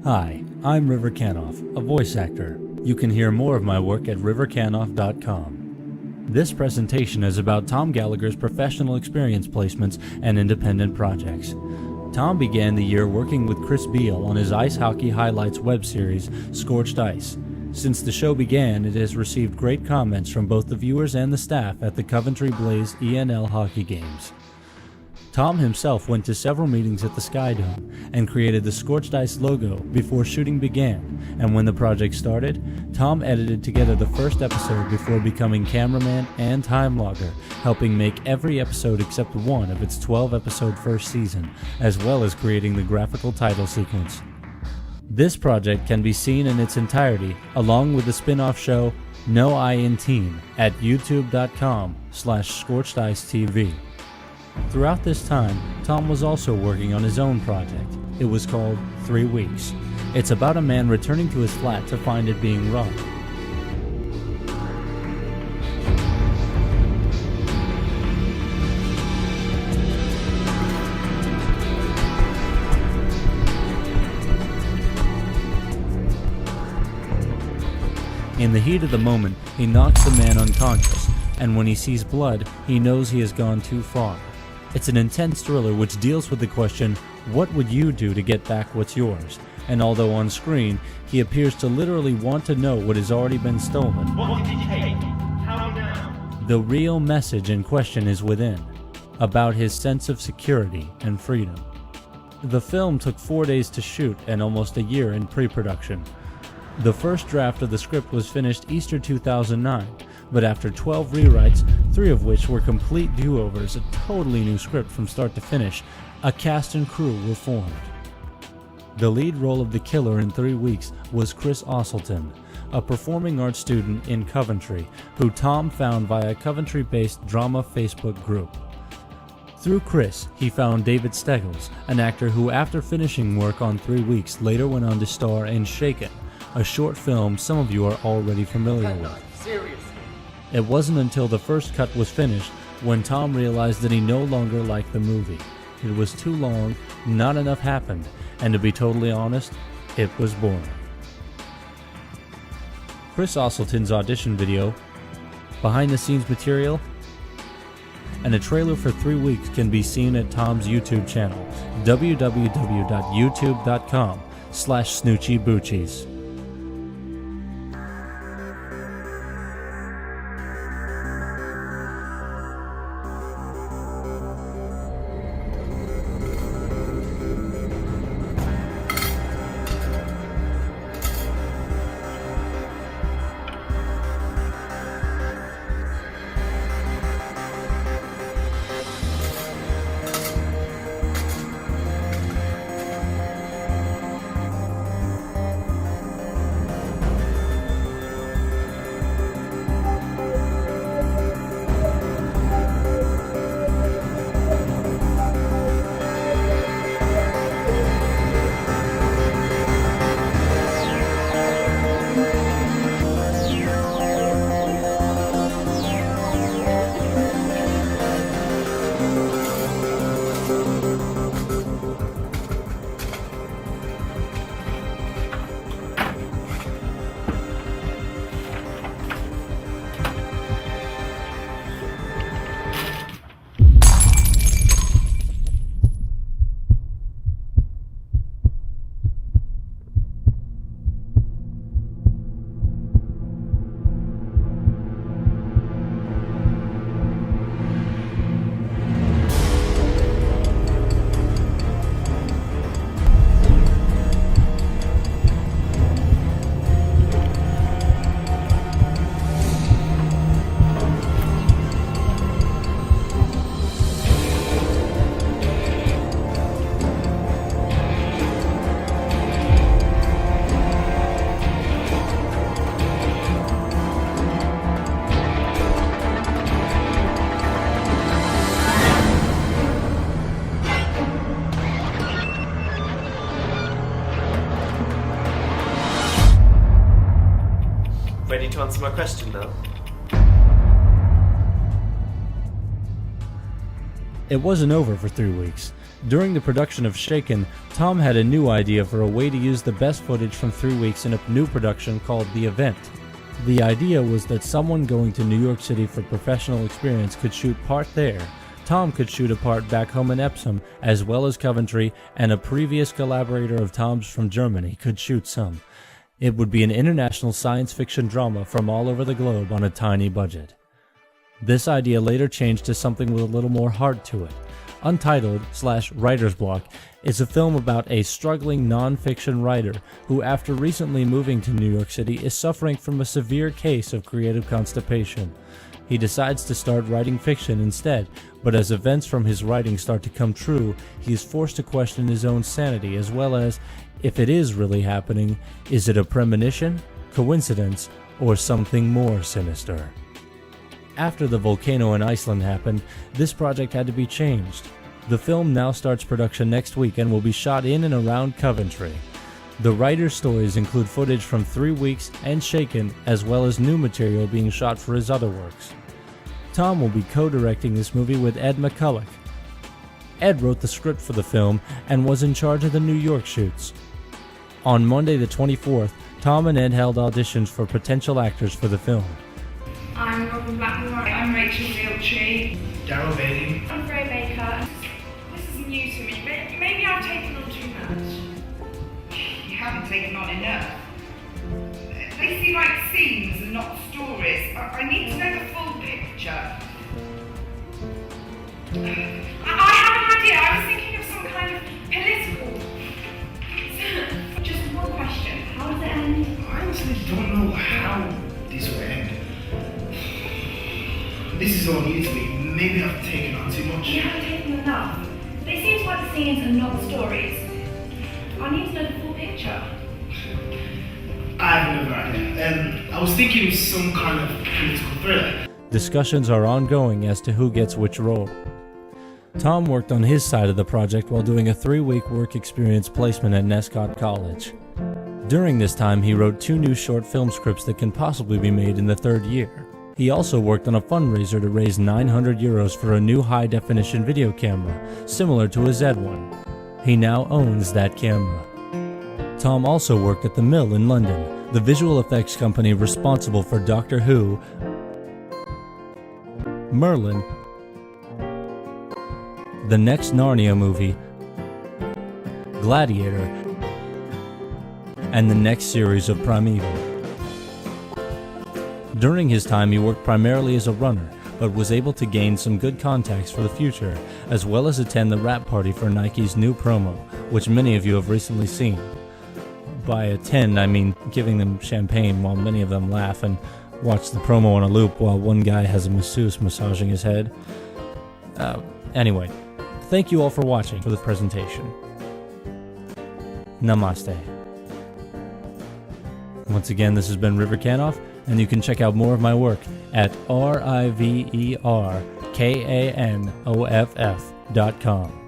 Hi, I'm River Kanoff, a voice actor. You can hear more of my work at riverkanoff.com. This presentation is about Tom Gallagher's professional experience placements and independent projects. Tom began the year working with Chris Beal on his ice hockey highlights web series, Scorched Ice. Since the show began, it has received great comments from both the viewers and the staff at the Coventry Blaze ENL hockey games. Tom himself went to several meetings at the Sky Dome and created the Scorched Ice logo before shooting began, and when the project started, Tom edited together the first episode before becoming cameraman and time logger, helping make every episode except one of its 12-episode first season, as well as creating the graphical title sequence. This project can be seen in its entirety, along with the spin-off show No I in Team at youtube.com/ScorchedIceTV. Throughout this time, Tom was also working on his own project. It was called 3 Weeks. It's about a man returning to his flat to find it being robbed. In the heat of the moment, he knocks the man unconscious, and when he sees blood, he knows he has gone too far. It's an intense thriller which deals with the question, what would you do to get back what's yours? And although on screen, he appears to literally want to know what has already been stolen, What did you take? How now? the real message in question is within, about his sense of security and freedom. The film took 4 days to shoot and almost a year in pre-production. The first draft of the script was finished Easter 2009, but after 12 rewrites, 3 of which were complete do-overs, a totally new script from start to finish, a cast and crew were formed. The lead role of the killer in 3 Weeks was Chris Osselton, a performing arts student in Coventry, who Tom found via a Coventry-based drama Facebook group. Through Chris, he found David Steggles, an actor who after finishing work on 3 Weeks later went on to star in Shaken, a short film some of you are already familiar with. Seriously. It wasn't until the first cut was finished when Tom realized that he no longer liked the movie. It was too long, not enough happened, and to be totally honest, it was boring. Chris Osselton's audition video, behind-the-scenes material, and a trailer for 3 Weeks can be seen at Tom's YouTube channel, www.youtube.com/SnoochieBoochies. Ready to answer my question now? It wasn't over for 3 weeks. During the production of Shaken, Tom had a new idea for a way to use the best footage from 3 weeks in a new production called The Event. The idea was that someone going to New York City for professional experience could shoot part there, Tom could shoot a part back home in Epsom, as well as Coventry, and a previous collaborator of Tom's from Germany could shoot some. It would be an international science fiction drama from all over the globe on a tiny budget. This idea later changed to something with a little more heart to it. Untitled/Writer's Block is a film about a struggling non-fiction writer who, after recently moving to New York City, is suffering from a severe case of creative constipation. He decides to start writing fiction instead, but as events from his writing start to come true, he is forced to question his own sanity, as well as, if it is really happening, is it a premonition, coincidence, or something more sinister? After the volcano in Iceland happened, this project had to be changed. The film now starts production next week and will be shot in and around Coventry. The writer's stories include footage from 3 weeks and Shaken, as well as new material being shot for his other works. Tom will be co-directing this movie with Ed McCulloch. Ed wrote the script for the film and was in charge of the New York shoots. On Monday the 24th, Tom and Ed held auditions for potential actors for the film. I'm Robin Blackmore. I'm Rachel Realtree. Daryl Bailey. I'm Freya Baker. This is new to me. Maybe I've taken on too much. You haven't taken on enough. They seem like scenes and not stories. I need to know the full picture. I have an idea. I was thinking of some kind of political. Just one question. How does it end? I honestly don't know how this will end. This is all new to me. Maybe I've taken on too much. You haven't taken enough. They seem like the scenes and not the stories. I need to know the full picture. I have another idea. I was thinking of some kind of political thriller. Discussions are ongoing as to who gets which role. Tom worked on his side of the project while doing a 3-week work experience placement at Nescott College. During this time, he wrote 2 new short film scripts that can possibly be made in the 3rd year. He also worked on a fundraiser to raise €900 for a new high-definition video camera, similar to his Ed one. He now owns that camera. Tom also worked at The Mill in London, the visual effects company responsible for Doctor Who, Merlin, the next Narnia movie, Gladiator, and the next series of Primeval. During his time, he worked primarily as a runner, but was able to gain some good contacts for the future, as well as attend the wrap party for Nike's new promo, which many of you have recently seen. By attend, I mean giving them champagne while many of them laugh and watch the promo on a loop while one guy has a masseuse massaging his head. Anyway, thank you all for watching for this presentation. Namaste. Once again, this has been River Kanoff, and you can check out more of my work at riverkanoff.com.